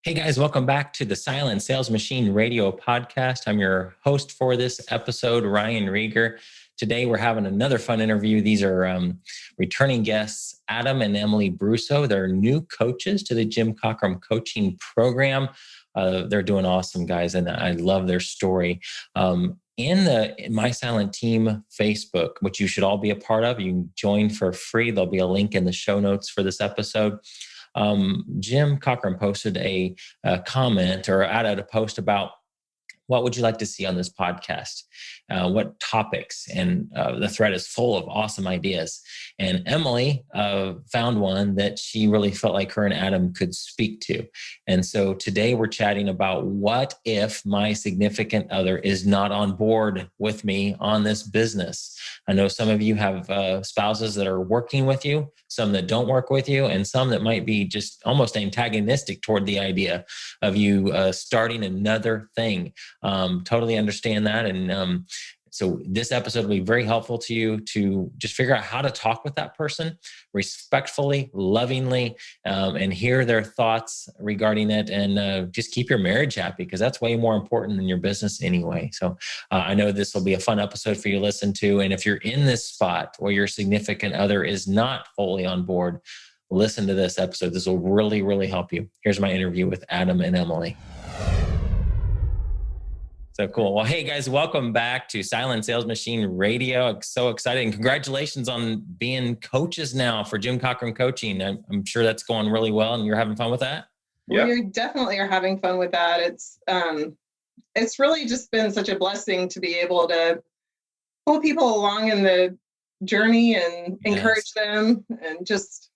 Hey guys, welcome back to the Silent Sales Machine Radio podcast. I'm your host for this episode, Ryan Rieger. Today we're having another fun interview. These are returning guests, Adam and Emily Brusso. They're new coaches to the Jim Cockrum coaching program. They're doing awesome, guys, and I love their story. In the My Silent Team Facebook, which you should all be a part of, you can join for free. There'll be a link in the show notes for this episode. Jim Cockrum posted a comment or added a post about what would you like to see on this podcast? What topics? And the thread is full of awesome ideas. And Emily found one that she really felt like her and Adam could speak to. And so today we're chatting about what if my significant other is not on board with me on this business. I know some of you have spouses that are working with you, some that don't work with you, and some that might be just almost antagonistic toward the idea of you starting another thing. Totally understand that. And so this episode will be very helpful to you to just figure out how to talk with that person respectfully, lovingly, and hear their thoughts regarding it, and just keep your marriage happy, because that's way more important than your business anyway. So I know this will be a fun episode for you to listen to. And if you're in this spot where your significant other is not fully on board, listen to this episode. This will really, really help you. Here's my interview with Adam and Emily. So cool. Well, hey guys, welcome back to Silent Sales Machine Radio. I'm so excited, and congratulations on being coaches now for Jim Cockrum Coaching. I'm sure that's going really well, and you're having fun with that. Yeah, we definitely are having fun with that. It's really just been such a blessing to be able to pull people along in the journey and encourage them and just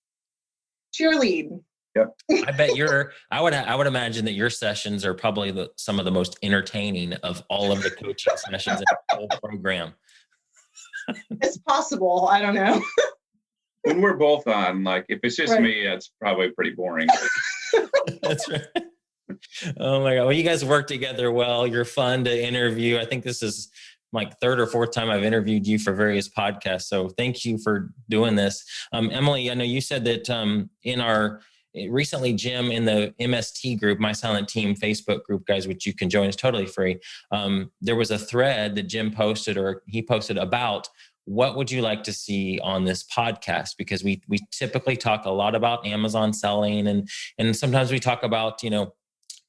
cheerlead. Yep. I bet I would imagine that your sessions are probably some of the most entertaining of all of the coaching sessions in the whole program. It's possible. I don't know. When we're both on, like if it's just me, it's probably pretty boring. That's right. Oh my God. Well, you guys work together well. You're fun to interview. I think this is like third or fourth time I've interviewed you for various podcasts. So thank you for doing this. Emily, I know you said that recently, Jim, in the MST group, My Silent Team Facebook group, guys, which you can join, is totally free. There was a thread that Jim posted, or he posted, about what would you like to see on this podcast? Because we typically talk a lot about Amazon selling, and sometimes we talk about,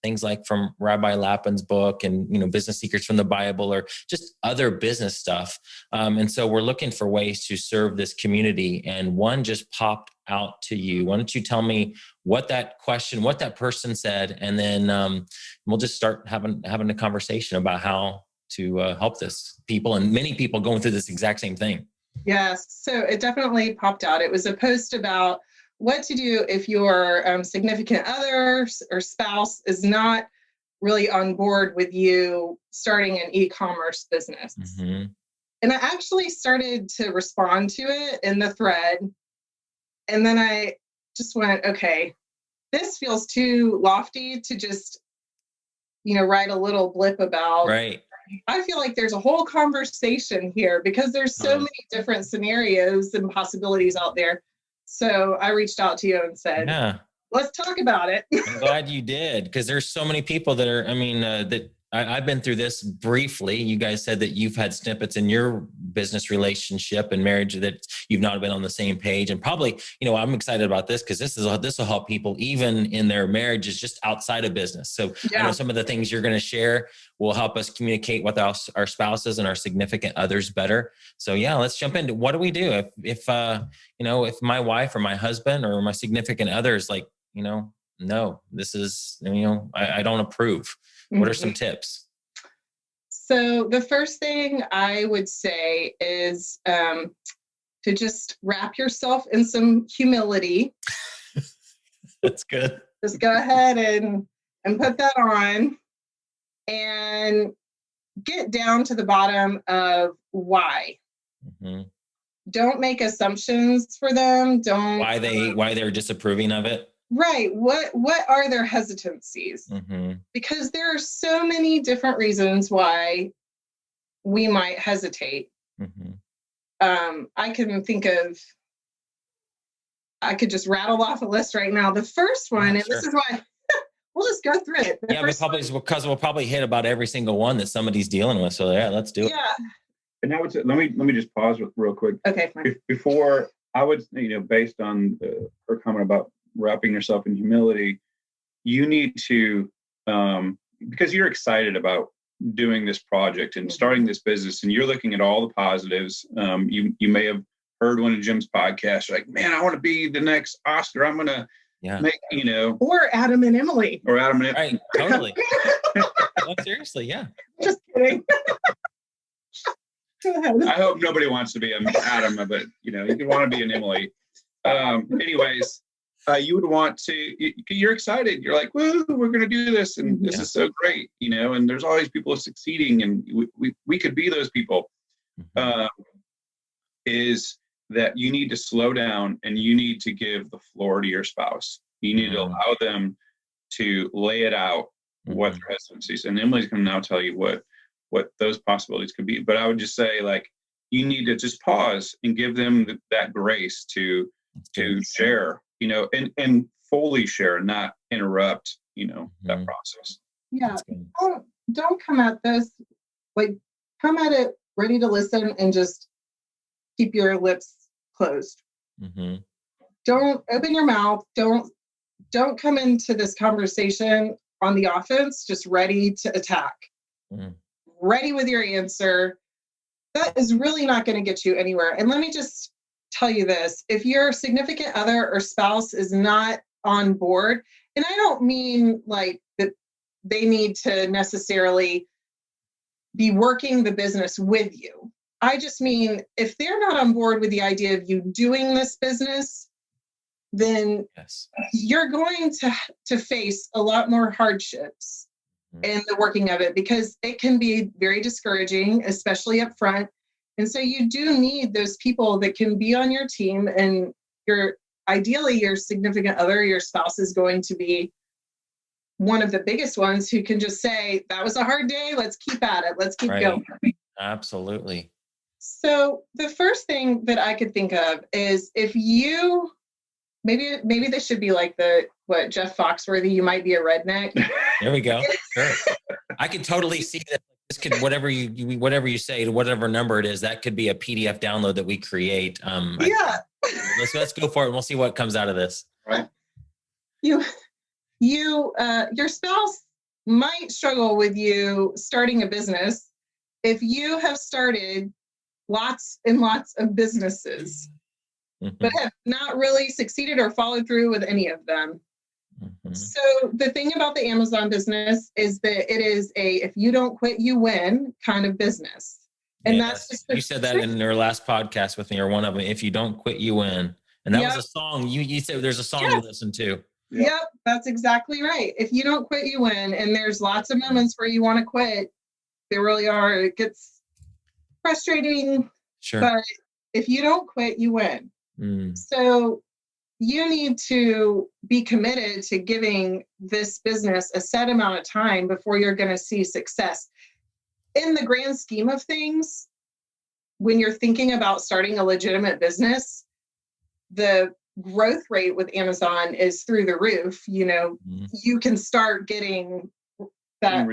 things like from Rabbi Lapin's book and, business secrets from the Bible, or just other business stuff. And so we're looking for ways to serve this community. And one just popped out to you. Why don't you tell me what that person said, and then we'll just start having a conversation about how to help this people, and many people going through this exact same thing. Yes. So it definitely popped out. It was a post about what to do if your significant other or spouse is not really on board with you starting an e-commerce business. Mm-hmm. And I actually started to respond to it in the thread. And then I just went, okay, this feels too lofty to just, write a little blip about. Right. I feel like there's a whole conversation here, because there's so many different scenarios and possibilities out there. So I reached out to you and said, let's talk about it. I'm glad you did, because there's so many people that are, I've been through this briefly. You guys said that you've had snippets in your business relationship and marriage that you've not been on the same page. And probably, I'm excited about this because this will help people even in their marriages, just outside of business. So I know some of the things you're going to share will help us communicate with our spouses and our significant others better. So let's jump into what do we do if my wife or my husband or my significant other is like, no, this is, I don't approve. What are some tips? So the first thing I would say is to just wrap yourself in some humility. That's good. Just go ahead and put that on and get down to the bottom of why. Mm-hmm. Don't make assumptions for them. Why they're disapproving of it. Right. What are their hesitancies? Mm-hmm. Because there are so many different reasons why we might hesitate. Mm-hmm. I could just rattle off a list right now. The first one, and this is we'll just go through it. Yeah, because we'll probably hit about every single one that somebody's dealing with. So yeah, let's do it. Yeah. And I would say, let me just pause real quick. Okay, fine. Before I would, based on her comment about wrapping yourself in humility, you need to, because you're excited about doing this project and starting this business, and you're looking at all the positives. You may have heard one of Jim's podcasts, like, man, I want to be the next Oscar. I'm going to make, Or Adam and Emily. Or Adam and Right, totally. No, seriously, yeah. Just kidding. Go ahead. I hope nobody wants to be an Adam, but you can want to be an Emily. Anyways, you would want to. You're excited. You're like, "Woo, we're going to do this, and this is so great," And there's all these people succeeding, and we could be those people. Is that you need to slow down and you need to give the floor to your spouse. You need to allow them to lay it out what their hesitancies. And Emily's going to now tell you what those possibilities could be. But I would just say, like, you need to just pause and give them that grace to share, and fully share, not interrupt, that process. Yeah. Don't come at this, come at it ready to listen and just keep your lips closed. Don't open your mouth. Don't come into this conversation on the offense, just ready to attack. Ready with your answer. That is really not going to get you anywhere. And let me just tell you this. If your significant other or spouse is not on board, and I don't mean like that they need to necessarily be working the business with you. I just mean, if they're not on board with the idea of you doing this business, then you're going to face a lot more hardships in the working of it, because it can be very discouraging, especially up front. And so you do need those people that can be on your team, and ideally your significant other, your spouse, is going to be one of the biggest ones who can just say, that was a hard day. Let's keep at it. Let's keep going. Absolutely. So the first thing that I could think of is, if you, maybe this should be like Jeff Foxworthy, you might be a redneck. There we go. Sure. I could totally see that. This could, whatever you say to whatever number it is, that could be a PDF download that we create. Let's go for it, and we'll see what comes out of this. Right. Your spouse might struggle with you starting a business if you have started lots and lots of businesses, but have not really succeeded or followed through with any of them. So the thing about the Amazon business is that it is if you don't quit, you win kind of business. And that's just you said that in your last podcast with me, or one of them. If you don't quit, you win. And that was a song. You said there's a song you listen to. Yep, that's exactly right. If you don't quit, you win. And there's lots of moments where you want to quit. There really are. It gets frustrating. Sure. But if you don't quit, you win. So you need to be committed to giving this business a set amount of time before you're going to see success. In the grand scheme of things, when you're thinking about starting a legitimate business, the growth rate with Amazon is through the roof. You can start getting that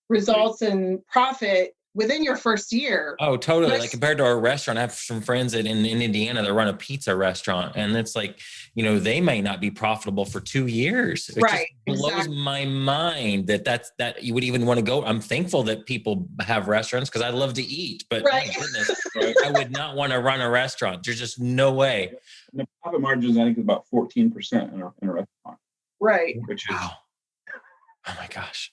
results and profit within your first year. Oh, totally. Like compared to our restaurant, I have some friends in Indiana that run a pizza restaurant, and it's like, they may not be profitable for 2 years. It just blows my mind that you would even want to go. I'm thankful that people have restaurants because I love to eat, but my goodness, I would not want to run a restaurant. There's just no way. And the profit margins, I think, is about 14% in a restaurant. Right. Which is, oh my gosh.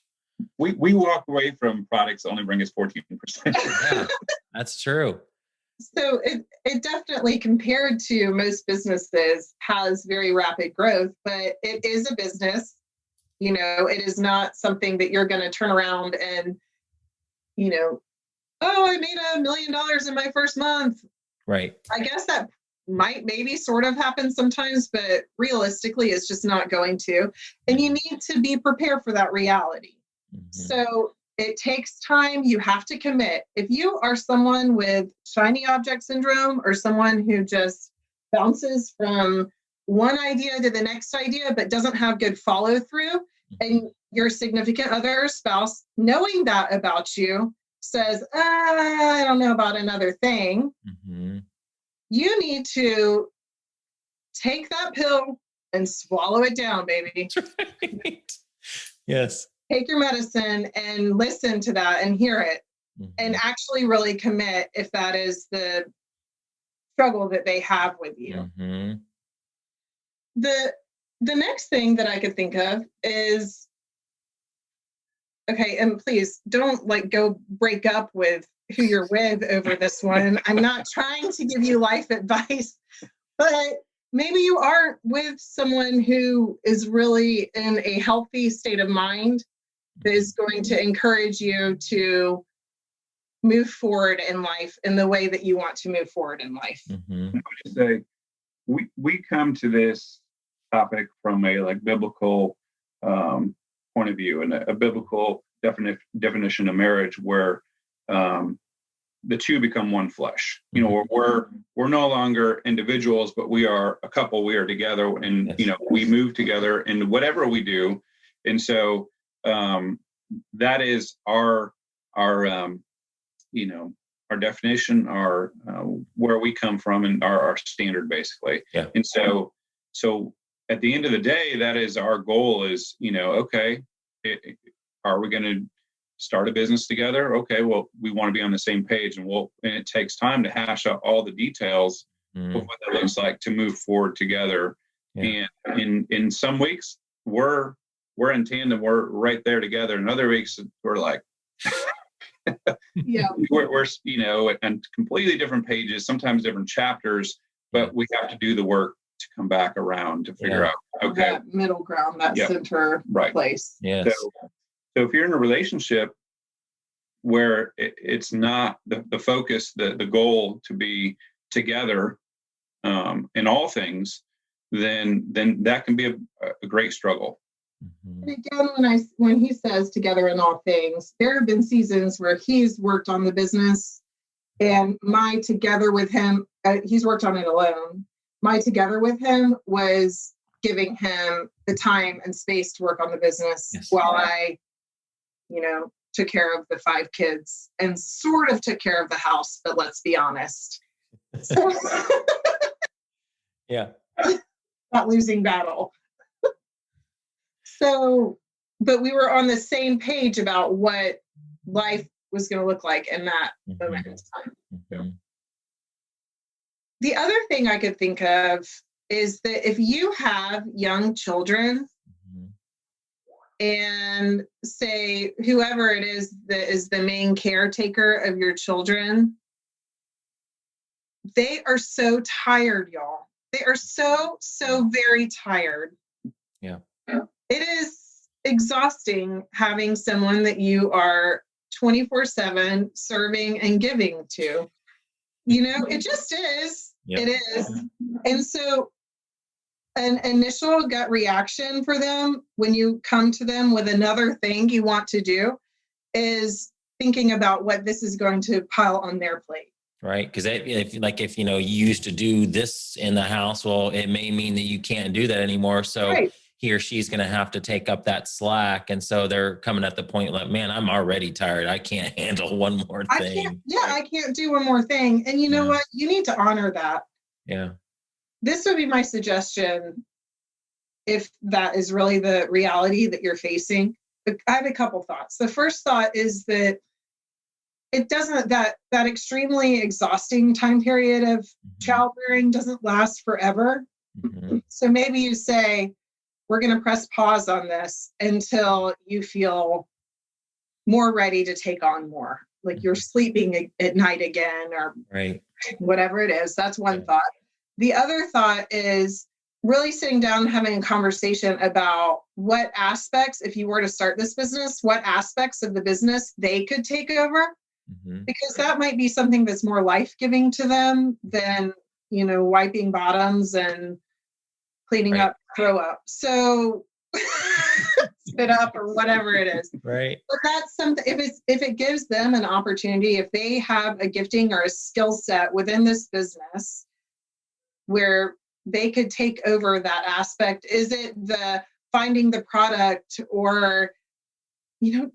We walk away from products that only bring us 14%. Yeah, that's true. So it definitely, compared to most businesses, has very rapid growth, but it is a business. It is not something that you're going to turn around and, I made $1 million in my first month. Right. I guess that might maybe sort of happen sometimes, but realistically, it's just not going to. And you need to be prepared for that reality. So it takes time. You have to commit. If you are someone with shiny object syndrome, or someone who just bounces from one idea to the next idea, but doesn't have good follow through, and your significant other or spouse, knowing that about you, says, I don't know about another thing, you need to take that pill and swallow it down, baby. Right. Yes. Take your medicine and listen to that and hear it, and actually really commit if that is the struggle that they have with you. The next thing that I could think of is, okay, and please don't like go break up with who you're with over this one. I'm not trying to give you life advice, but maybe you are with someone who is really in a healthy state of mind that is going to encourage you to move forward in life in the way that you want to move forward in life. I would say we come to this topic from a like biblical point of view, and a biblical definition of marriage where the two become one flesh. You know, we're no longer individuals, but we are a couple. We are together, and you know, we move together in whatever we do. And so that is our you know, our definition, our where we come from, and our standard basically. Yeah. And so at the end of the day, that is our goal. Is, you know, okay, are we going to start a business together? Okay, well, we want to be on the same page, and it takes time to hash out all the details of what that looks like to move forward together. Yeah. And in some weeks we're in tandem, we're right there together. In other weeks we're like, yeah, we're you know, and completely different pages, sometimes different chapters, but we have to do the work to come back around to figure out, okay, that middle ground, that center place. Yes. So if you're in a relationship where it's not the focus, the goal to be together in all things, then that can be a great struggle. And again, when he says together in all things, there have been seasons where he's worked on the business, and my together with him, he's worked on it alone. My together with him was giving him the time and space to work on the business while I, you know, took care of the 5 kids and sort of took care of the house, but let's be honest. So, yeah. Not losing battle. So, but we were on the same page about what life was going to look like in that moment in time. The other thing I could think of is that if you have young children, and say whoever it is that is the main caretaker of your children, they are so tired, y'all. They are so very tired. Yeah. It is exhausting having someone that you are 24/7 serving and giving to. You know, it just is. Yep. It is. And so an initial gut reaction for them when you come to them with another thing you want to do is thinking about what this is going to pile on their plate. Right. Because if you know, you used to do this in the house, well, it may mean that you can't do that anymore. So he or she's going to have to take up that slack. And so they're coming at the point like, man, I'm already tired. I can't handle one more thing. I can't do one more thing. And you know what? You need to honor that. Yeah. This would be my suggestion if that is really the reality that you're facing. But I have a couple thoughts. The first thought is that it doesn't, that extremely exhausting time period of childbearing doesn't last forever. So maybe you say, we're going to press pause on this until you feel more ready to take on more. Like you're sleeping at night again or whatever it is. That's one thought. The other thought is really sitting down and having a conversation about what aspects, if you were to start this business, what aspects of the business they could take over, because that might be something that's more life-giving to them than, you know, wiping bottoms and cleaning up throw up. So spit up or whatever it is. Right. But that's something, if it gives them an opportunity, if they have a gifting or a skill set within this business where they could take over that aspect. Is it the finding the product, or,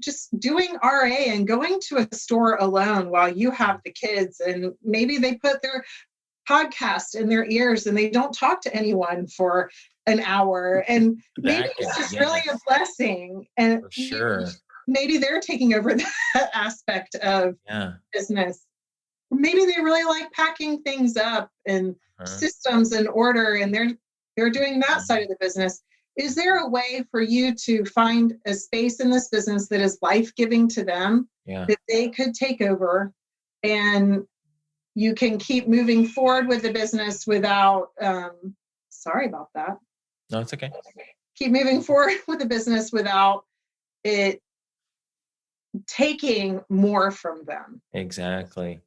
just doing RA and going to a store alone while you have the kids, and maybe they put their podcast in their ears and they don't talk to anyone for an hour, and maybe it's just really a blessing, and for sure. Maybe they're taking over that aspect of business. Maybe they really like packing things up and systems and order, and they're doing that side of the business. Is there a way for you to find a space in this business that is life-giving to them, that they could take over, and you can keep moving forward with the business without, sorry about that. No, it's okay. Keep moving forward with the business without it taking more from them. Exactly.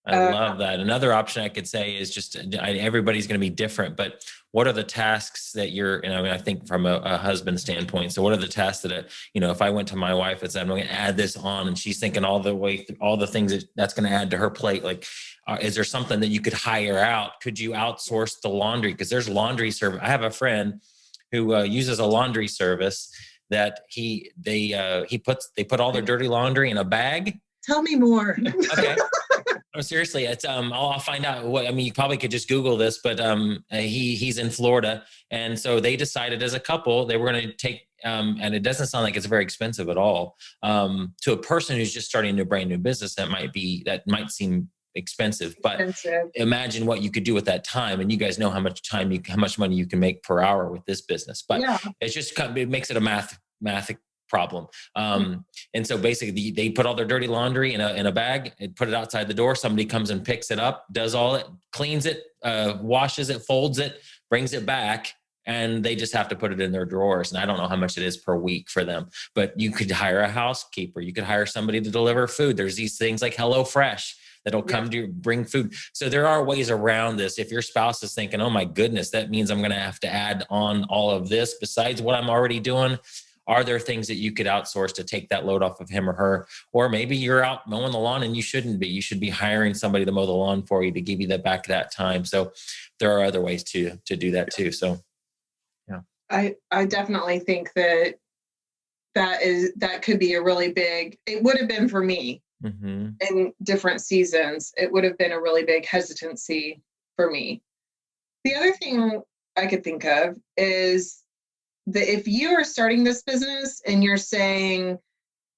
I love that. Another option I could say is just everybody's going to be different, but what are the tasks that you're, I think from a husband standpoint. So what are the tasks that, if I went to my wife and said, I'm going to add this on, and she's thinking all the way through all the things that's going to add to her plate. Like, is there something that you could hire out? Could you outsource the laundry? Because there's laundry service. I have a friend who uses a laundry service that they put all their dirty laundry in a bag. Tell me more. Okay. No, seriously, it's I'll find out you probably could just Google this, but he's in Florida, and so they decided as a couple they were going to take and it doesn't sound like it's very expensive at all to a person who's just starting a brand new business. That might seem expensive, but imagine what you could do with that time, and you guys know how much money you can make per hour with this business. But it's just it makes it a math problem. And so basically they put all their dirty laundry in a bag and put it outside the door. Somebody comes and picks it up, does all it, cleans it, washes it, folds it, brings it back, and they just have to put it in their drawers. And I don't know how much it is per week for them, but you could hire a housekeeper. You could hire somebody to deliver food. There's these things like HelloFresh that'll come to bring food. So there are ways around this. If your spouse is thinking, oh my goodness, that means I'm going to have to add on all of this besides what I'm already doing, are there things that you could outsource to take that load off of him or her? Or maybe you're out mowing the lawn and you shouldn't be. You should be hiring somebody to mow the lawn for you to give you that back that time. So there are other ways to do that too. So, yeah. I definitely think that could be a really big, it would have been for me in different seasons. It would have been a really big hesitancy for me. The other thing I could think of is that if you are starting this business and you're saying,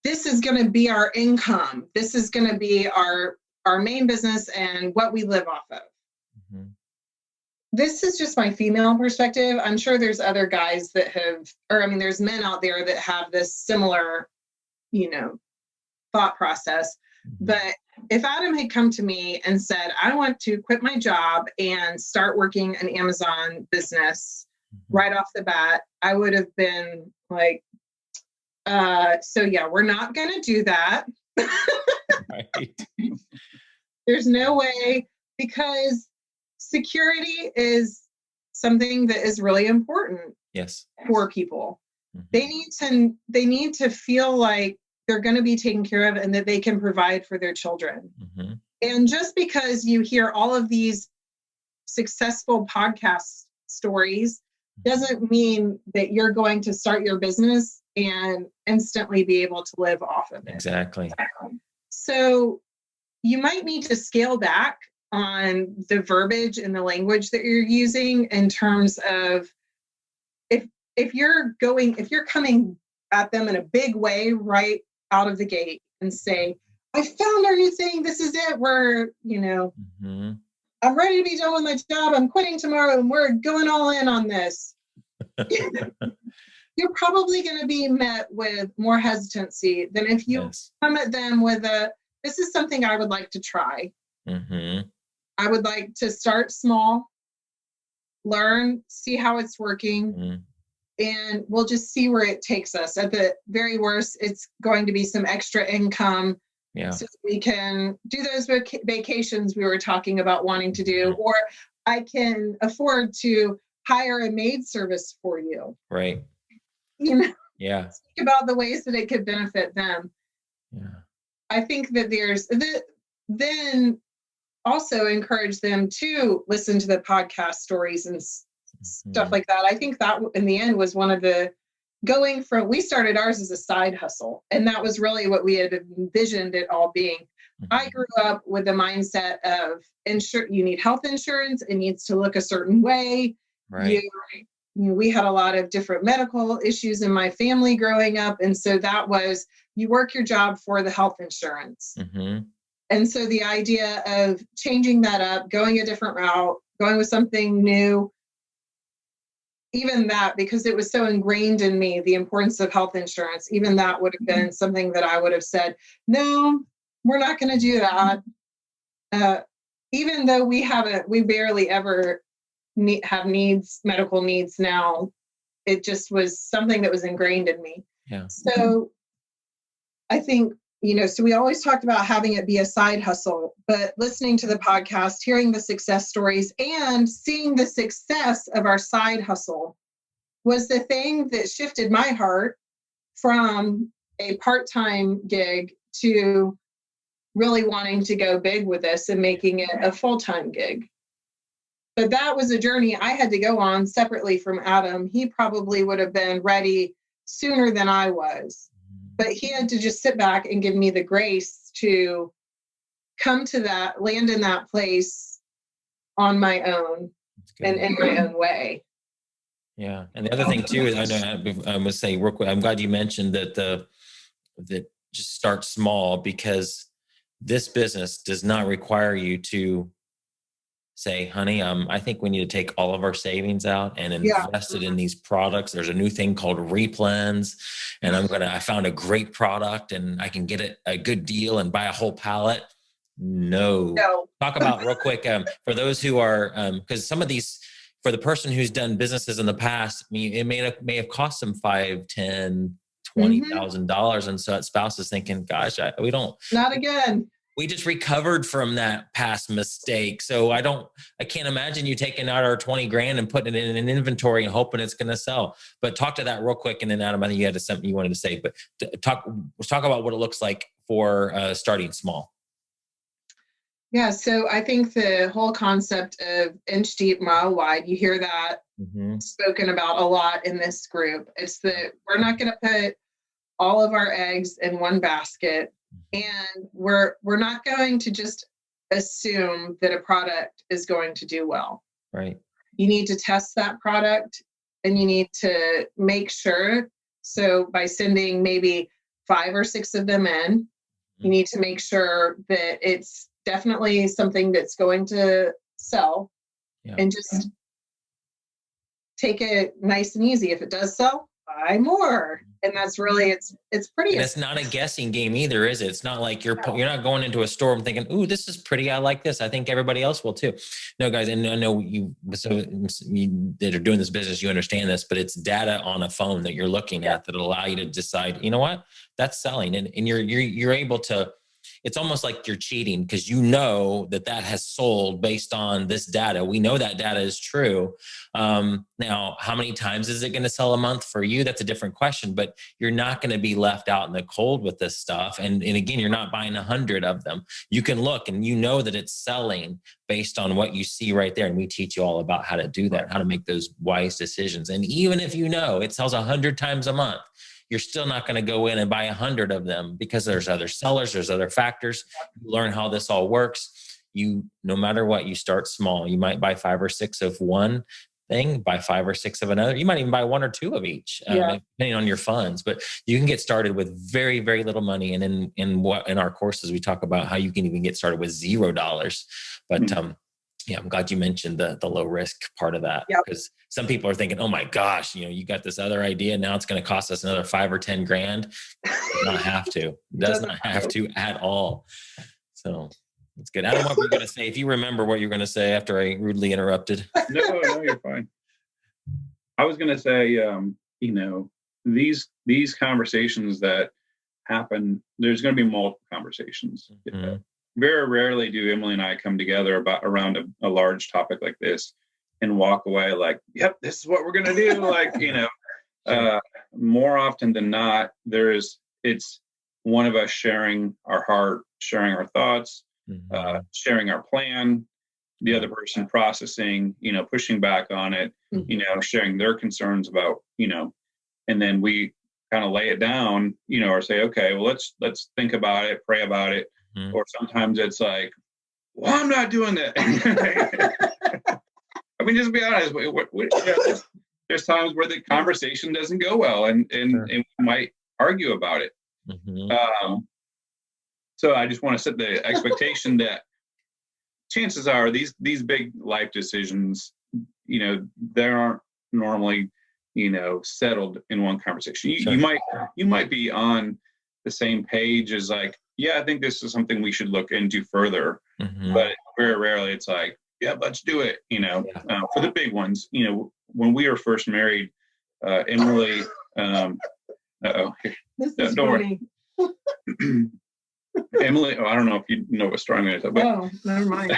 this is going to be our income, this is going to be our main business and what we live off of. This is just my female perspective. I'm sure there's other guys that there's men out there that have this similar, thought process. But if Adam had come to me and said, I want to quit my job and start working an Amazon business right off the bat, I would have been like, we're not going to do that. Right. There's no way, because security is something that is really important for people. They need to feel like they're going to be taken care of and that they can provide for their children. And just because you hear all of these successful podcast stories doesn't mean that you're going to start your business and instantly be able to live off of it. Exactly. So you might need to scale back on the verbiage and the language that you're using in terms of if you're coming at them in a big way right out of the gate and say, I found our new thing, this is it, I'm ready to be done with my job, I'm quitting tomorrow, and we're going all in on this. You're probably going to be met with more hesitancy than if you come at them with this is something I would like to try. I would like to start small, learn, see how it's working, and we'll just see where it takes us. At the very worst, it's going to be some extra income. So we can do those vacations we were talking about wanting to do, or I can afford to hire a maid service for you. Right. Think about the ways that it could benefit them. I think that then also encourage them to listen to the podcast stories stuff like that. I think that in the end was one of the we started ours as a side hustle, and that was really what we had envisioned it all being. I grew up with the mindset of you need health insurance. It needs to look a certain way. Right. We had a lot of different medical issues in my family growing up. And so that was, you work your job for the health insurance. And so the idea of changing that up, going a different route, going with something new, even that, because it was so ingrained in me, the importance of health insurance, even that would have been something that I would have said, no, we're not going to do that. Even though we barely ever have medical needs now, it just was something that was ingrained in me. Yeah. So I think, so we always talked about having it be a side hustle, but listening to the podcast, hearing the success stories and seeing the success of our side hustle was the thing that shifted my heart from a part-time gig to really wanting to go big with this and making it a full-time gig. But that was a journey I had to go on separately from Adam. He probably would have been ready sooner than I was, but he had to just sit back and give me the grace to come to that, land in that place on my own and in my own way. Yeah. And the other thing too, is I must say real quick, I'm glad you mentioned that just start small, because this business does not require you to say, honey, I think we need to take all of our savings out and invest it in these products. There's a new thing called replens, and I found a great product and I can get it a good deal and buy a whole pallet. No. Talk about real quick, for those who are, because some of these, for the person who's done businesses in the past, it may have cost them $5,000, $10,000, $20,000. And so that spouse is thinking, gosh, we don't. Not again. We just recovered from that past mistake. So I can't imagine you taking out our 20 grand and putting it in an inventory and hoping it's going to sell. But talk to that real quick. And then Adam, I think you had something you wanted to say, but let's talk about what it looks like for starting small. Yeah. So I think the whole concept of inch deep, mile wide, you hear that spoken about a lot in this group. It's that we're not going to put all of our eggs in one basket. And we're not going to just assume that a product is going to do well. Right. You need to test that product and you need to make sure. So by sending maybe 5 or 6 of them in, you need to make sure that it's definitely something that's going to sell and just take it nice and easy. If it does sell, buy more. And that's really, it's pretty. And it's not a guessing game either, is it? It's not like you're not going into a store and thinking, ooh, this is pretty. I like this. I think everybody else will too. No, guys. And I know you that are doing this business, you understand this, but it's data on a phone that you're looking at that'll allow you to decide, you know what, that's selling. And you're able to, it's almost like you're cheating because you know that has sold based on this data. We know that data is true. Now, how many times is it going to sell a month for you? That's a different question, but you're not going to be left out in the cold with this stuff. And again, you're not buying 100 of them. You can look and you know that it's selling based on what you see right there. And we teach you all about how to do that, how to make those wise decisions. And even if you know it sells 100 times a month, you're still not going to go in and buy 100 of them because there's other sellers, there's other factors. You learn how this all works. No matter what, you start small. You might buy 5 or 6 of one thing, buy 5 or 6 of another. You might even buy 1 or 2 of each, depending on your funds. But you can get started with very, very little money. And in our courses, we talk about how you can even get started with $0. But I'm glad you mentioned the low risk part of that, because some people are thinking, oh my gosh, you got this other idea. Now it's going to cost us another 5 or 10 grand. It does not have to. It does not have to at all. So that's good. Adam, what were you going to say? If you remember what you're going to say after I rudely interrupted. No, you're fine. I was going to say, these conversations that happen, there's going to be multiple conversations. Very rarely do Emily and I come together around a large topic like this and walk away like, yep, this is what we're going to do. More often than not, it's one of us sharing our heart, sharing our thoughts, sharing our plan. the other person processing, pushing back on it, sharing their concerns about, and then we kind of lay it down, or say, okay, well, let's think about it, pray about it. Or sometimes it's like, well, I'm not doing that. I mean, just be honest. There's times where the conversation doesn't go well, and we might argue about it. So I just want to set the expectation that chances are these big life decisions, they aren't normally, settled in one conversation. You might be on the same page as like, yeah, I think this is something we should look into further. But very rarely it's like, yeah, let's do it. For the big ones, when we were first married, Emily, This is don't funny. worry. Emily, I don't know if you know what story I'm going to tell, but oh, never mind.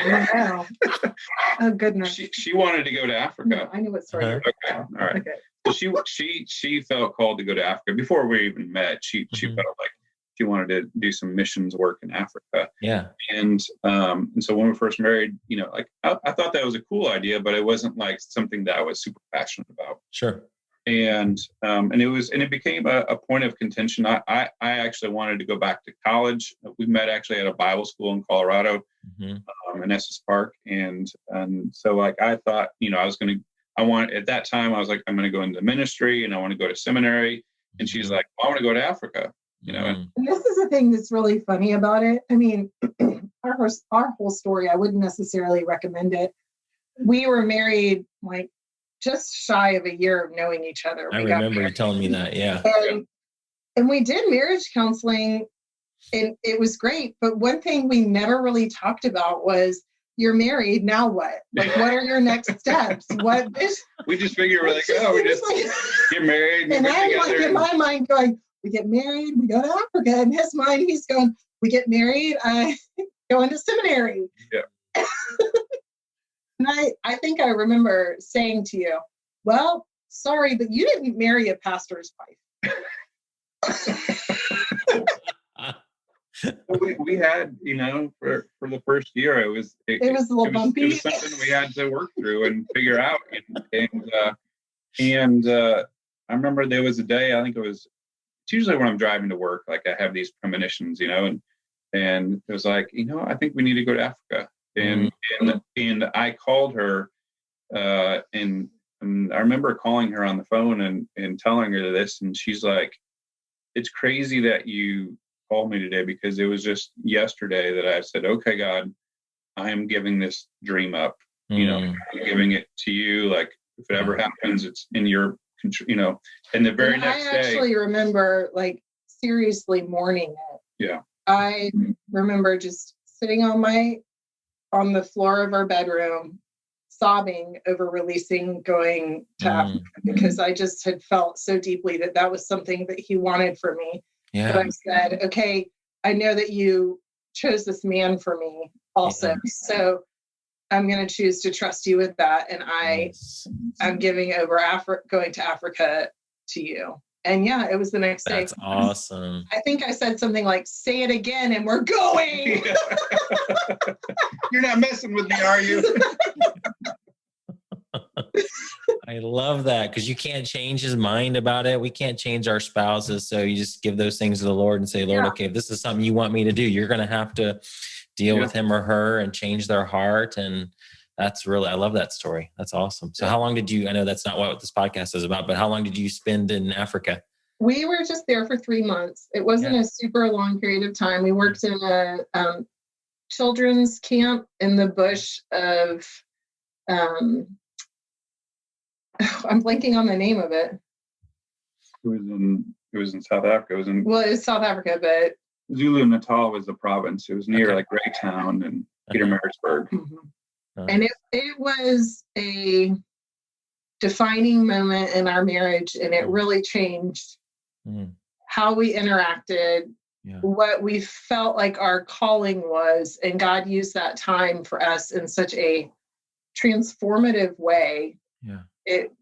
Oh, goodness. She wanted to go to Africa. No, I knew what story. Okay, all right. Okay. So she felt called to go to Africa before we even met. She felt like she wanted to do some missions work in Africa. Yeah. And so when we first married, like I thought that was a cool idea, but it wasn't like something that I was super passionate about. Sure. And it became a point of contention. I actually wanted to go back to college. We met actually at a Bible school in Colorado, in Estes Park. And so like, I thought, at that time I was like, I'm going to go into ministry and I want to go to seminary. And she's like, I want to go to Africa, And this is the thing that's really funny about it. I mean, our whole story, I wouldn't necessarily recommend it. We were married like just shy of a year of knowing each other. I remember you telling me that. Yeah. And we did marriage counseling and it was great. But one thing we never really talked about was, you're married, now what? Like, what are your next steps? We just figured we're like, we just get married. And I'm like in my mind going, we get married, we go to Africa. In his mind, he's going, we get married, I go into seminary. Yeah. And I think I remember saying to you, well, sorry, but you didn't marry a pastor's wife. we had, for the first year, it was a little bumpy. It was something we had to work through and figure out. And I remember there was a day, I think it's usually when I'm driving to work, like I have these premonitions, and it was like, I think we need to go to Africa. And I called her, and I remember calling her on the phone and telling her this, and she's like, it's crazy that you called me today, because it was just yesterday that I said, okay, God, I am giving this dream up, I'm giving it to you. Like, if it ever happens, it's in your control, and the very next day. I actually remember like seriously mourning it. Yeah. I remember just sitting on the floor of our bedroom, sobbing over releasing going to Africa, because I just had felt so deeply that was something that he wanted for me. Yeah. But I said, okay, I know that you chose this man for me also. Yeah. So I'm going to choose to trust you with that. And I'm giving over going to Africa to you. And yeah, it was the next day. That's awesome. I think I said something like, say it again and we're going. You're not messing with me, are you? I love that, because you can't change his mind about it. We can't change our spouses. So you just give those things to the Lord and say, Lord, okay, if this is something you want me to do, you're going to have to deal with him or her and change their heart. And that's really, I love that story. That's awesome. So how long I know that's not what this podcast is about, but how long did you spend in Africa? We were just there for 3 months. It wasn't a super long period of time. We worked in a children's camp in the bush of, I'm blanking on the name of it. It was in South Africa. It was South Africa, but Zulu-Natal was the province. It was near like Greytown and Pietermaritzburg. And it was a defining moment in our marriage, and it really changed how we interacted, what we felt like our calling was, and God used that time for us in such a transformative way. Yeah. It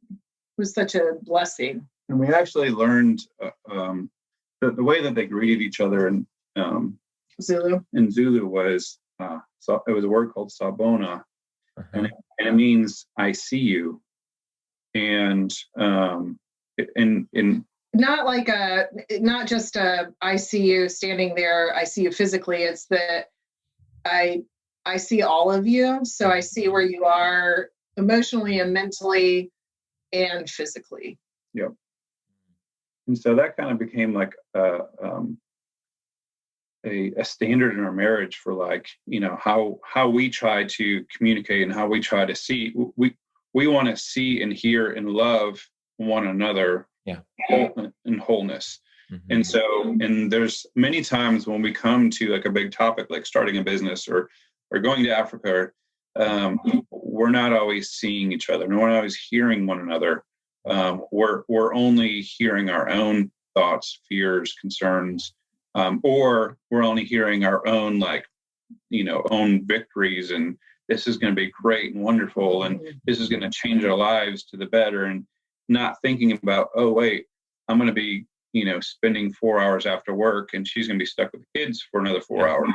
was such a blessing. And we actually learned the way that they greeted each other in Zulu was, so it was a word called sabona. and it means I see you. And not like not just I see you standing there, I see you physically. It's that I see all of you. So I see where you are emotionally and mentally and physically. Yep. And so that kind of became like a standard in our marriage for, like, how we try to communicate and how we try to see. We want to see and hear and love one another in wholeness. And so, and there's many times when we come to like a big topic, like starting a business or going to Africa, we're not always seeing each other. We're not always hearing one another. We're only hearing our own thoughts, fears, concerns, or we're only hearing our own, own victories, and this is going to be great and wonderful, and this is going to change our lives to the better, and not thinking about, oh wait, I'm going to be, spending 4 hours after work, and she's going to be stuck with the kids for another 4 hours.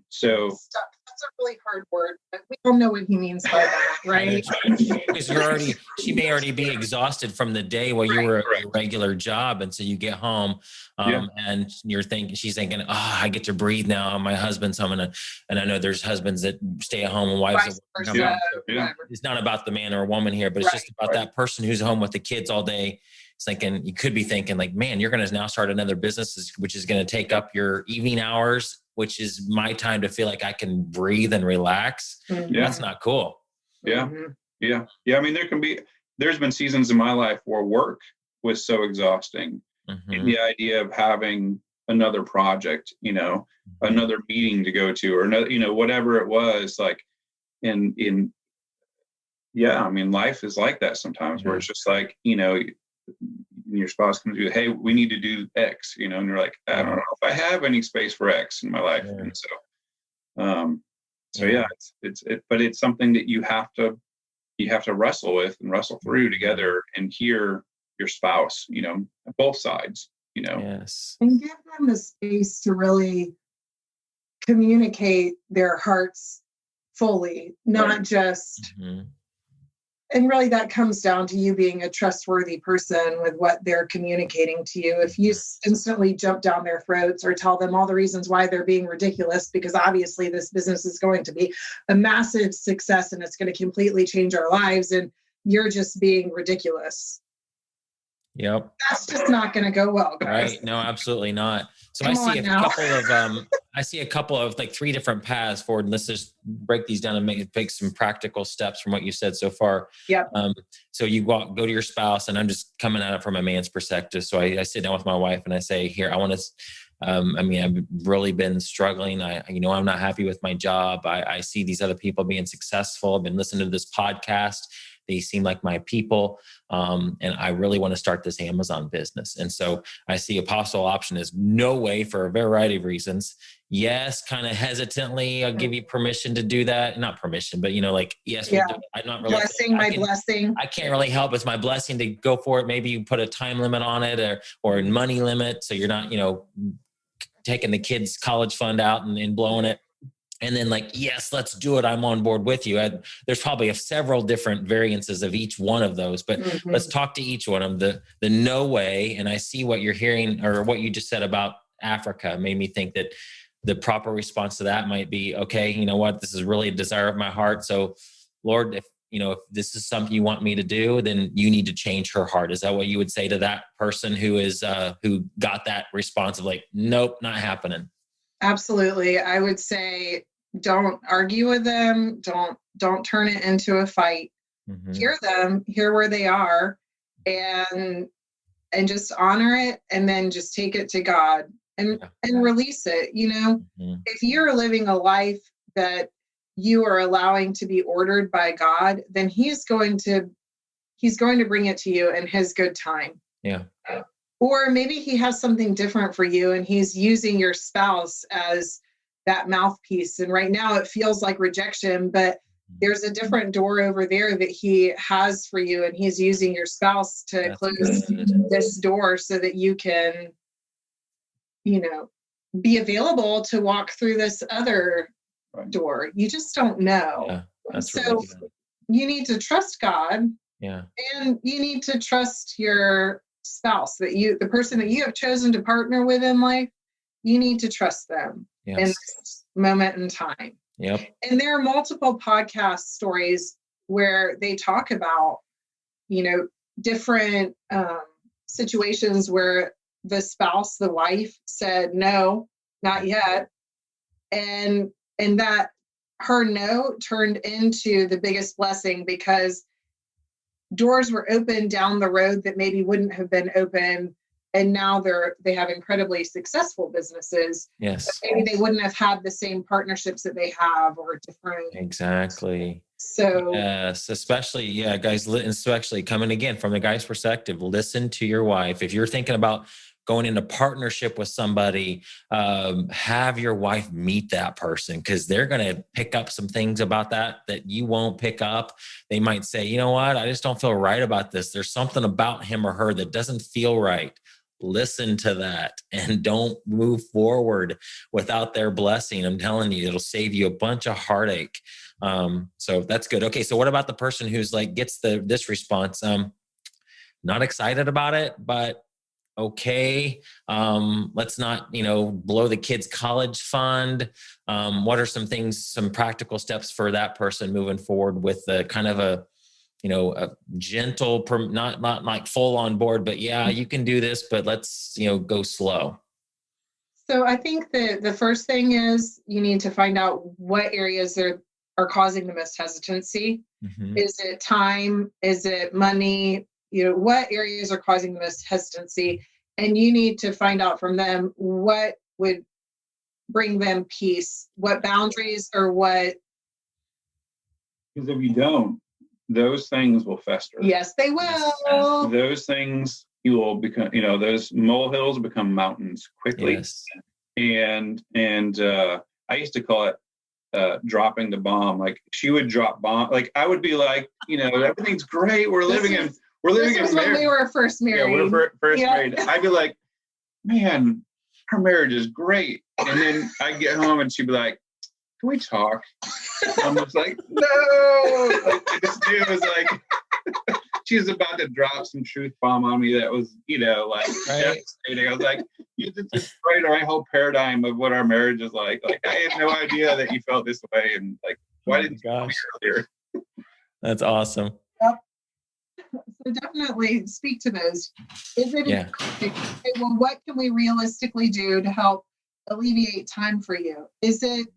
So that's a really hard word, but we don't know what he means by that, right? Because she may already be exhausted from the day while you were at your regular job, and so you get home, and she's thinking, I get to breathe now. My husband's home, and I know there's husbands that stay at home and wives. It's not about the man or woman here, but it's just about that person who's home with the kids all day. It's thinking, you could be thinking like, man, you're going to now start another business, which is going to take up your evening hours, which is my time to feel like I can breathe and relax. That's not cool. Yeah. I mean, there's been seasons in my life where work was so exhausting. And the idea of having another project, another meeting to go to, or another, whatever it was, like I mean, life is like that sometimes, where it's just like, your spouse comes to you, hey, we need to do X, and you're like, I don't know if I have any space for X in my life. And but it's something that you have to wrestle with and wrestle through together, and hear your spouse, both sides, Yes. And give them the space to really communicate their hearts fully, not just and really that comes down to you being a trustworthy person with what they're communicating to you. If you instantly jump down their throats or tell them all the reasons why they're being ridiculous, because obviously this business is going to be a massive success and it's going to completely change our lives, and you're just being ridiculous. Yep. That's just not going to go well, guys. Right. No, absolutely not. So I see a couple of like 3 different paths forward. Let's just break these down and make some practical steps from what you said so far. Yep. So you go to your spouse, and I'm just coming at it from a man's perspective. So I sit down with my wife and I say, here, I want to, I've really been struggling. I'm not happy with my job. I see these other people being successful. I've been listening to this podcast. They seem like my people. And I really want to start this Amazon business. And so I see a possible option is no way, for a variety of reasons. Yes, kind of hesitantly, I'll give you permission to do that. Not permission, but yes, we'll do it. I'm not really blessing. I can't really help. It's my blessing to go for it. Maybe you put a time limit on it or a money limit, so you're not, taking the kids' college fund out and blowing it. And then yes, let's do it. I'm on board with you. There's probably several different variances of each one of those, but let's talk to each one of them. The no way. And I see what you're hearing, or what you just said about Africa made me think that the proper response to that might be, okay, you know what, this is really a desire of my heart. So Lord, if this is something you want me to do, then you need to change her heart. Is that what you would say to that person who got that response of nope, not happening? Absolutely. I would say, don't argue with them. Don't turn it into a fight. Hear them, hear where they are, and just honor it, and then just take it to God and release it. If you're living a life that you are allowing to be ordered by God, then he's going to bring it to you in his good time. Yeah. Or maybe he has something different for you, and he's using your spouse as that mouthpiece. And right now it feels like rejection, but there's a different door over there that he has for you. And he's using your spouse to close this door so that you can, be available to walk through this other door. You just don't know. That's So really good. you need to trust God, Yeah. and you need to trust your spouse, the person that you have chosen to partner with in life. You need to trust them in Yes. this moment in time. Yep. And there are multiple podcast stories where they talk about, different situations where the spouse, the wife, said no, not yet, and that her no turned into the biggest blessing, because doors were open down the road that maybe wouldn't have been open, and now they have incredibly successful businesses. Yes. Maybe they wouldn't have had the same partnerships that they have, or different. Exactly. So Yes, especially, guys, especially coming again from the guy's perspective, listen to your wife. If you're thinking about going into partnership with somebody, have your wife meet that person, because they're going to pick up some things about that you won't pick up. They might say, you know what, I just don't feel right about this. There's something about him or her that doesn't feel right. Listen to that and don't move forward without their blessing. I'm telling you, it'll save you a bunch of heartache. So that's good. Okay. So what about the person who's like, gets this response? Not excited about it, but okay. Let's not, blow the kids' college fund. What are some practical steps for that person moving forward with the kind of a gentle, not like full on board, but yeah, you can do this, but let's, go slow. So I think the first thing is you need to find out what areas are causing the most hesitancy. Mm-hmm. Is it time? Is it money? What areas are causing the most hesitancy? And you need to find out from them what would bring them peace, what boundaries, or what. Because if you don't, those things will fester. Yes, they will. Those things, you will become, those molehills become mountains quickly. Yes. And I used to call it dropping the bomb. Like, she would drop bomb. Like, I would be like, everything's great. We're living in when we were first married. Yeah, we're first married. I'd be like, man, our marriage is great. And then I'd get home and she'd be like, can we talk? I'm just like, no. Like, I just knew it was like, she was about to drop some truth bomb on me that was, devastating. I was like, you just destroyed our whole paradigm of what our marriage is like. Like, I had no idea that you felt this way. And like, why didn't you tell me earlier? That's awesome. Yep. So definitely speak to those. Is it okay, well, what can we realistically do to help alleviate time for you? Is it,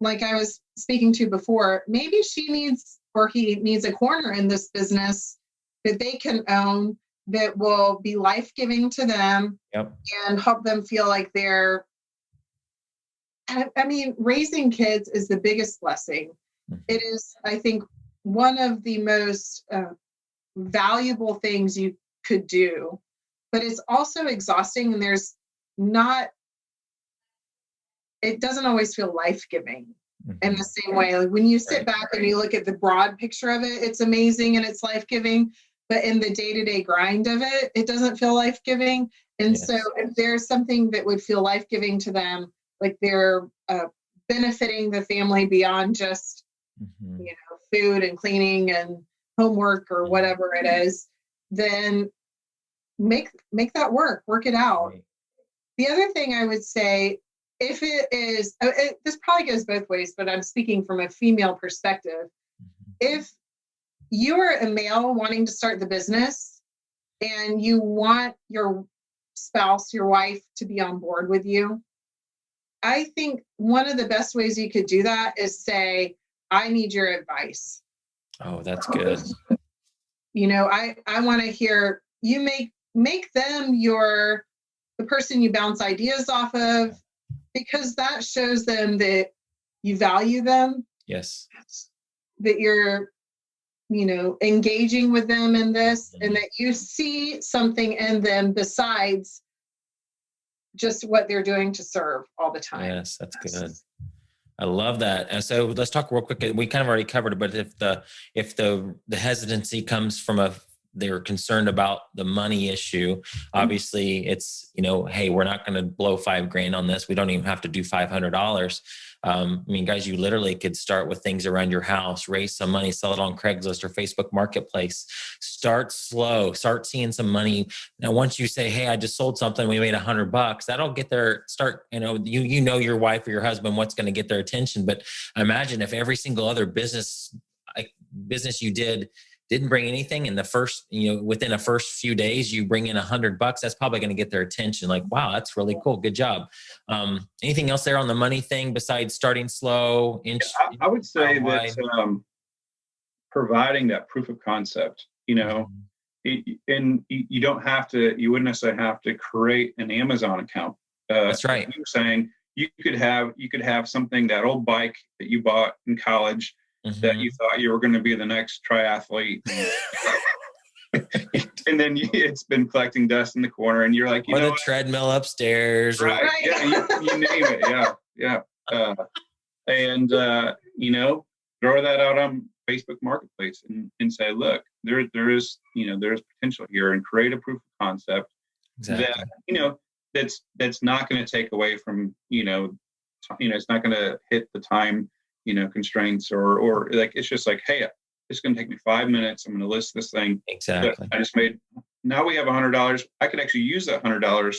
like I was speaking to before, maybe she needs, or he needs, a corner in this business that they can own, that will be life-giving to them. Yep. And help them feel like they're, I mean, raising kids is the biggest blessing. Mm-hmm. It is, I think, one of the most valuable things you could do, but it's also exhausting, and it doesn't always feel life-giving. Mm-hmm. In the same way. Like, when you sit back and you look at the broad picture of it, it's amazing and it's life-giving, but in the day-to-day grind of it, it doesn't feel life-giving. And so if there's something that would feel life-giving to them, like they're benefiting the family beyond just, mm-hmm. Food and cleaning and homework or whatever it is, then make that work it out. Right. The other thing I would say, if it is, this probably goes both ways, but I'm speaking from a female perspective. Mm-hmm. If you're a male wanting to start the business and you want your spouse, your wife, to be on board with you, I think one of the best ways you could do that is say, I need your advice. Oh, that's good. I want to hear you make them the person you bounce ideas off of, because that shows them that you value them. Yes. That you're, engaging with them in this, and that you see something in them besides just what they're doing to serve all the time. Yes, that's good. I love that. And so let's talk real quick. We kind of already covered it, but if the hesitancy comes from a they're concerned about the money issue. Obviously it's, hey, we're not going to blow $5,000 on this. We don't even have to do $500. I mean, guys, you literally could start with things around your house, raise some money, sell it on Craigslist or Facebook Marketplace. Start slow, start seeing some money. Now, once you say, hey, I just sold something, we made $100, that'll get their start, you know your wife or your husband, what's going to get their attention. But imagine if every single other business you didn't bring anything in the first, within the first few days, you bring in $100, that's probably going to get their attention. Like, wow, that's really cool. Good job. Anything else there on the money thing besides starting slow? I would say that providing that proof of concept, and you wouldn't necessarily have to create an Amazon account. That's right. You were saying you could have something, that old bike that you bought in college, that you thought you were going to be the next triathlete. And then it's been collecting dust in the corner, and you're like, or the treadmill upstairs. Right. Yeah, you name it. Yeah. And throw that out on Facebook Marketplace and say, look, there is potential here, and create a proof of concept that, that's not going to take away from, it's not going to hit the time, constraints or like, it's just like, hey, it's going to take me 5 minutes. I'm going to list this thing. Exactly. I just made. Now we have $100. I could actually use that $100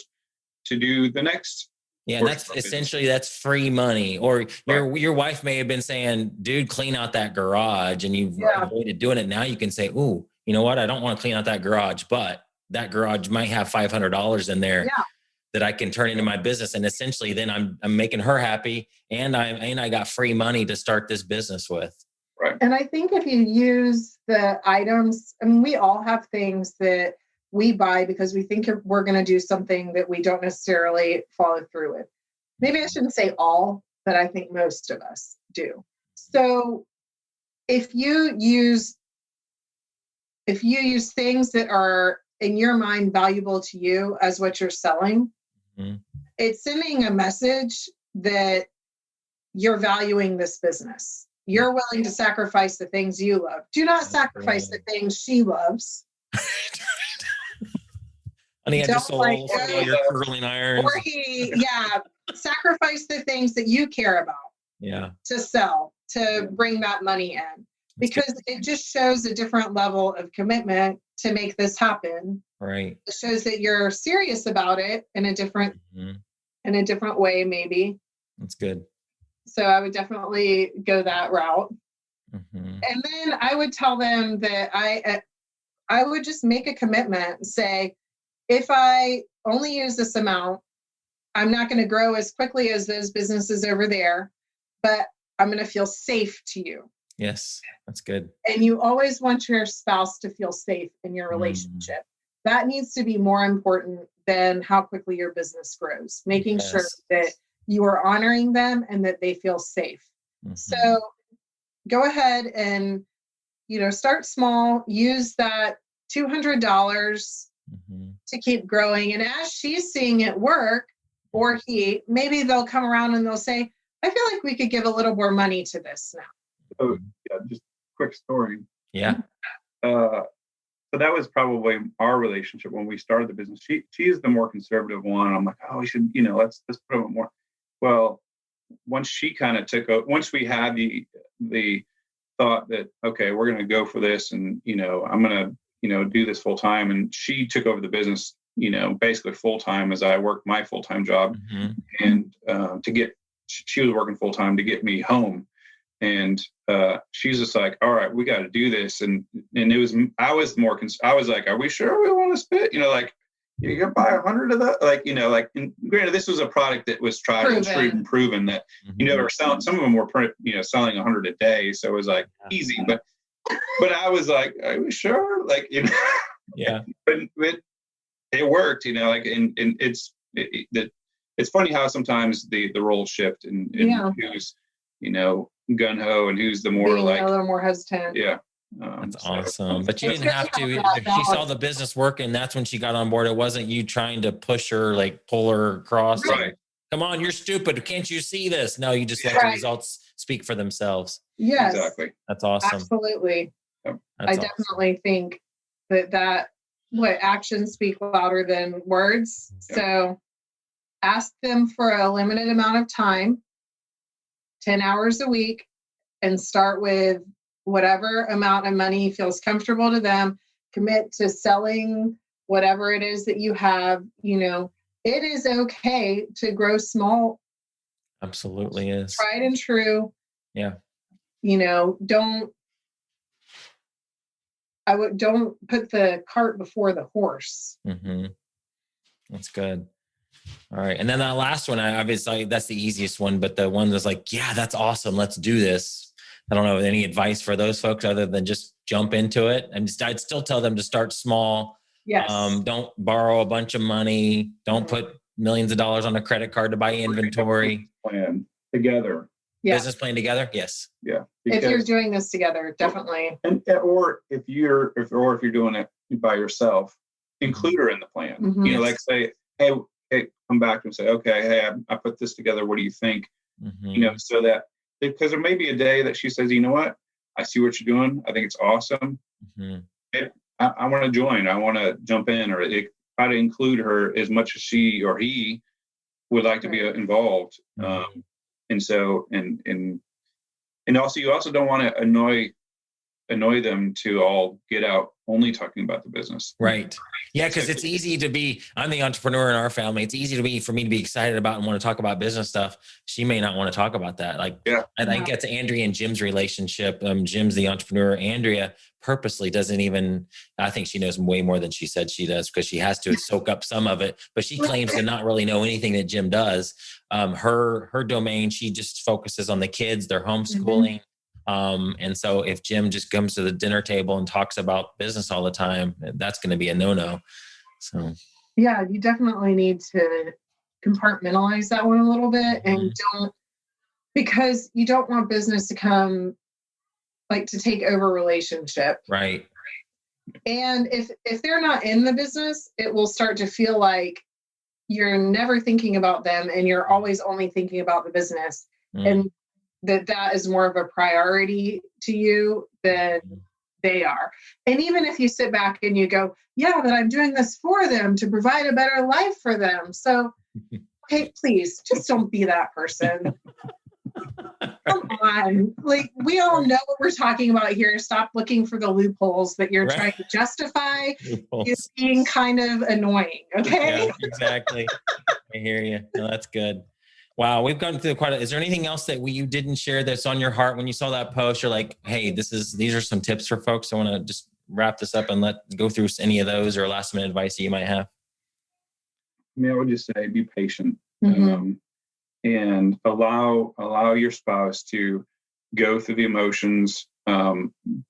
to do the next. Yeah, and that's essentially, that's free money. Or your wife may have been saying, dude, clean out that garage, and you've avoided doing it. Now you can say, ooh, you know what? I don't want to clean out that garage, but that garage might have $500 in there that I can turn into my business. And essentially then I'm making her happy, and I got free money to start this business with. Right. And I think if you use the items, I mean, we all have things that we buy because we think we're going to do something that we don't necessarily follow through with. Maybe I shouldn't say all, but I think most of us do. So if you use things that are in your mind valuable to you as what you're selling, it's sending a message that you're valuing this business. You're willing to sacrifice the things you love. Do not sacrifice the things she loves. Honey, I just sold your curling irons. Or sacrifice the things that you care about. Yeah. To sell, to bring that money in. Because it just shows a different level of commitment to make this happen. Right. It shows that you're serious about it in a different way, maybe. That's good. So I would definitely go that route. And then I would tell them that I would just make a commitment and say, if I only use this amount, I'm not going to grow as quickly as those businesses over there, but I'm going to feel safe to you. Yes, that's good. And you always want your spouse to feel safe in your relationship. That needs to be more important than how quickly your business grows, making sure that you are honoring them and that they feel safe. So go ahead and, start small, use that $200 to keep growing. And as she's seeing it work, or maybe they'll come around and they'll say, I feel like we could give a little more money to this now. Oh, yeah, just quick story. Yeah. So that was probably our relationship when we started the business. She's the more conservative one. I'm like, oh, we should, let's put a more. Well, once she kind of took over, once we had the thought that, okay, we're going to go for this, and I'm going to do this full time, and she took over the business, basically full time as I worked my full time job, and she was working full time to get me home. And she's just like, all right, we got to do this. And I was like, are we sure we want to spit? You're going to buy 100 of that? And granted, this was a product that was tried and true and proven that, were selling, some of them were, selling 100 a day. So it was like easy, but I was like, are we sure? Yeah, but it worked, and it's funny how sometimes the roles shift and who's, gun ho and who's the more being a little more hesitant. Yeah. That's awesome. But you didn't have to. She saw the business working. That's when she got on board. It wasn't you trying to push her, pull her across. Right. Come on, you're stupid. Can't you see this? No, you just let the results speak for themselves. Yes. Exactly. That's awesome. Absolutely. Yep. I definitely think that what actions speak louder than words. Yeah. So ask them for a limited amount of time, 10 hours a week, and start with whatever amount of money feels comfortable to them. Commit to selling whatever it is that you have. It is okay to grow small. Absolutely is. Tried and true. Yeah. Don't put the cart before the horse. Mm-hmm. That's good. All right. And then that last one, obviously that's the easiest one, but the one that's like, yeah, that's awesome. Let's do this. I don't know any advice for those folks other than just jump into it. I'd still tell them to start small. Yes. Don't borrow a bunch of money. Don't put millions of dollars on a credit card to buy inventory. Plan together. Yeah. Business plan together. Yes. Yeah. If you're doing this together, definitely. Or if you're doing it by yourself, include her in the plan. Mm-hmm. Like say, hey, come back and say, okay, hey, I put this together. What do you think? Mm-hmm. So that, because there may be a day that she says, you know what, I see what you're doing. I think it's awesome. Mm-hmm. I want to join. I want to jump in, or try to include her as much as she or he would like to be involved. Mm-hmm. And so, and also, you also don't want to annoy them to all get out only talking about the business. Right. Yeah. Cause it's easy to be, I'm the entrepreneur in our family. It's easy for me to be excited about and want to talk about business stuff. She may not want to talk about that. Like, yeah. I think it's Andrea and Jim's relationship. Jim's the entrepreneur. Andrea purposely doesn't even, I think she knows way more than she said she does because she has to soak up some of it, but she claims to not really know anything that Jim does. Her domain, she just focuses on the kids, their homeschooling. And so if Jim just comes to the dinner table and talks about business all the time, that's going to be a no-no. So, yeah, you definitely need to compartmentalize that one a little bit and because you don't want business to come to take over relationship. Right. And if they're not in the business, it will start to feel like you're never thinking about them and you're always only thinking about the business. And that is more of a priority to you than they are. And even if you sit back and you go, yeah, but I'm doing this for them to provide a better life for them. So, okay, please just don't be that person. Come on. We all know what we're talking about here. Stop looking for the loopholes that you're trying to justify. It's being kind of annoying. Okay. Yeah, exactly. I hear you. No, that's good. Wow, we've gone through quite a. Is there anything else that you didn't share that's on your heart when you saw that post? You're like, hey, these are some tips for folks. I want to just wrap this up and go through any of those or last minute advice that you might have. I would just say be patient and allow your spouse to go through the emotions.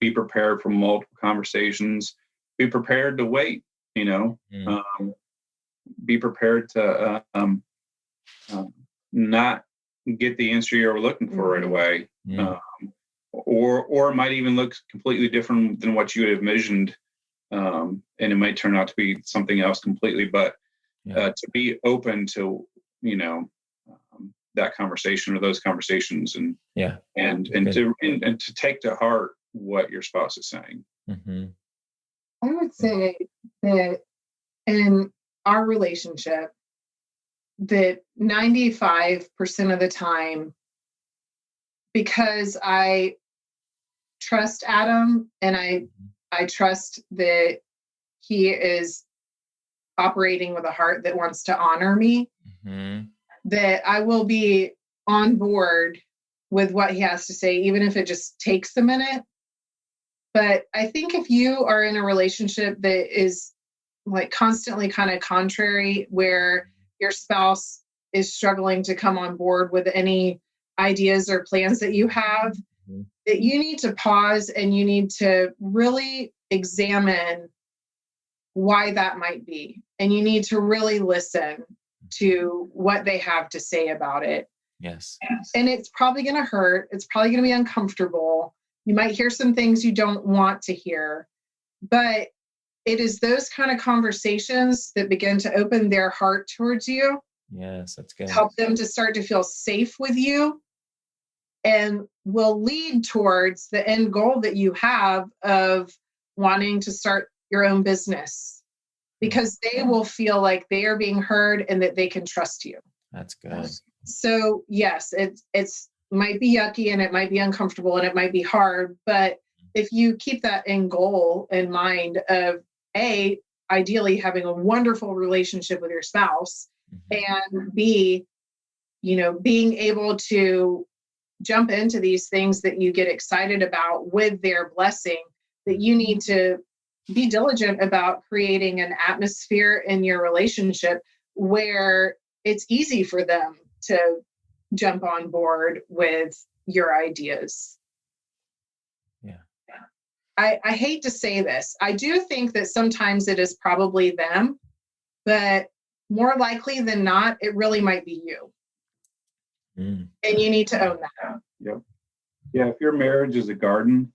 Be prepared for multiple conversations. Be prepared to wait. Be prepared to. Not get the answer you're looking for right away, or it might even look completely different than what you would have envisioned, and it might turn out to be something else completely. But to be open to that conversation or those conversations, and to take to heart what your spouse is saying. I would say that in our relationship, that 95% of the time, because I trust Adam and I trust that he is operating with a heart that wants to honor me, that I will be on board with what he has to say, even if it just takes a minute. But I think if you are in a relationship that is constantly kind of contrary, where your spouse is struggling to come on board with any ideas or plans that you have, that you need to pause and you need to really examine why that might be. And you need to really listen to what they have to say about it. Yes. And it's probably going to hurt. It's probably going to be uncomfortable. You might hear some things you don't want to hear, but it is those kind of conversations that begin to open their heart towards you. Yes, that's good. Help them to start to feel safe with you and will lead towards the end goal that you have of wanting to start your own business, because they will feel like they are being heard and that they can trust you. That's good. So yes, it's might be yucky and it might be uncomfortable and it might be hard, but if you keep that end goal in mind of ideally having a wonderful relationship with your spouse, and B, being able to jump into these things that you get excited about with their blessing, that you need to be diligent about creating an atmosphere in your relationship where it's easy for them to jump on board with your ideas. Yeah. I hate to say this. I do think that sometimes it is probably them, but more likely than not, it really might be you. And you need to own that. Yep. Yeah. If your marriage is a garden,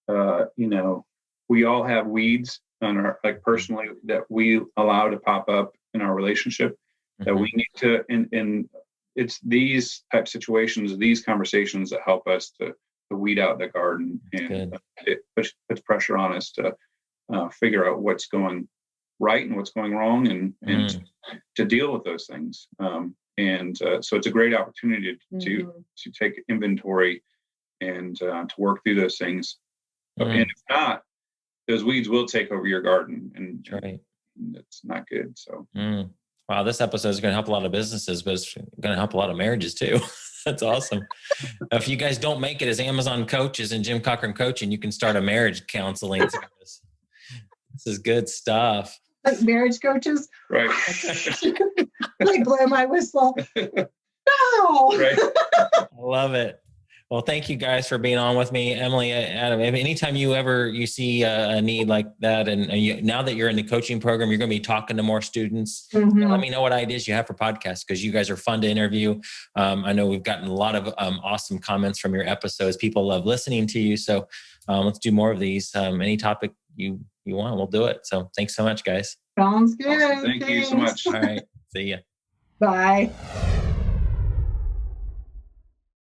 we all have weeds on our, like personally, that we allow to pop up in our relationship that we need to, and it's these type of situations, these conversations that help us to weed out the garden, and it puts pressure on us to figure out what's going right and what's going wrong, and to deal with those things. So it's a great opportunity to take inventory and to work through those things. And if not, those weeds will take over your garden, and it's not good. So, wow, this episode is going to help a lot of businesses, but it's going to help a lot of marriages too. That's awesome. If you guys don't make it as Amazon coaches and Jim Cochran coaching, you can start a marriage counseling service. This is good stuff. Like marriage coaches, right? Like blow my whistle. No. Right. I love it. Well, thank you guys for being on with me, Emily, Adam. Anytime you see a need like that, and now that you're in the coaching program, you're going to be talking to more students. Let me know what ideas you have for podcasts, because you guys are fun to interview. I know we've gotten a lot of awesome comments from your episodes. People love listening to you. So let's do more of these. Any topic you want, we'll do it. So thanks so much, guys. Sounds good. Awesome. Thank you so much. All right. See ya. Bye.